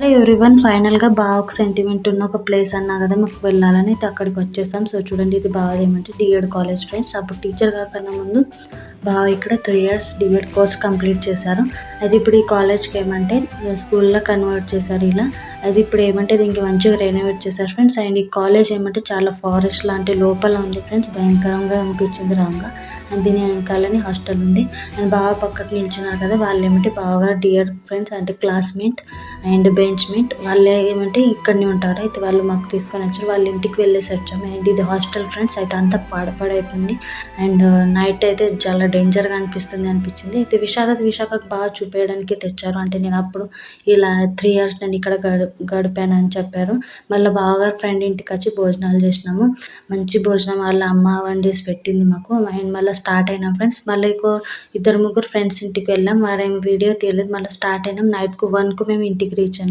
Hello everyone, ఫైనల్‌గా బాగా ఒక సెంటిమెంట్ ఉన్న ఒక ప్లేస్ అన్నా కదా మాకు వెళ్ళాలని. అయితే అక్కడికి వచ్చేసాం. సో చూడండి, ఇది బాగా ఏమంటే డీఎడ్ కాలేజ్ ఫ్రెండ్స్. అప్పుడు టీచర్ కాకన్నా ముందు బావ ఇక్కడ 3 ఇయర్స్ డీఎడ్ కోర్స్ కంప్లీట్ చేశారు. అయితే ఇప్పుడు ఈ కాలేజ్‌కి ఏమంటే స్కూల్‌లా కన్వర్ట్ చేశారు ఇలా. అయితే ఇప్పుడు ఏమంటే దీనికి మంచిగా రెనోవేట్ చేశారు ఫ్రెండ్స్. అండ్ ఈ కాలేజ్ ఏమంటే చాలా ఫారెస్ట్ లాంటి లోపల ఉంది ఫ్రెండ్స్. భయంకరంగా అనిపించింది రాంగా. అండ్ దీని వెనకాలనే హాస్టల్ ఉంది. అండ్ బావ పక్కకు నిల్చున్నారు కదా, వాళ్ళు ఏమంటే బాగా డియర్ ఫ్రెండ్స్, అంటే క్లాస్మేట్ అండ్ బెంచ్‌మేట్. వాళ్ళు ఏమంటే ఇక్కడనే ఉంటారు. అయితే వాళ్ళు మాకు తీసుకొని వచ్చారు. వాళ్ళ ఇంటికి వెళ్ళేసి వచ్చాము. అండ్ ఇది హాస్టల్ ఫ్రెండ్స్. అయితే అంతా పాడైపోయింది. అండ్ నైట్ అయితే చాలా డేంజర్‌గా అనిపించింది. అయితే విశాఖకు బాగా చూపేయడానికి తెచ్చారు. అంటే నేను అప్పుడు ఇలా 3 ఇయర్స్ నేను ఇక్కడ గడిపానని చెప్పారు. మళ్ళా బావగారి ఫ్రెండ్ ఇంటికొచ్చి భోజనాలు చేసినాము. మంచి భోజనం వాళ్ళ అమ్మ వండేసి పెట్టింది మాకు. అండ్ మళ్ళీ స్టార్ట్ అయినాం ఫ్రెండ్స్. మళ్ళీ ఇద్దరు ముగ్గురు ఫ్రెండ్స్ ఇంటికి వెళ్ళాం. వారేం వీడియో తీయలేదు. మళ్ళీ స్టార్ట్ అయినాం. నైట్‌కు 1కు మేము ఇంటికి రీచ్ అయినాం.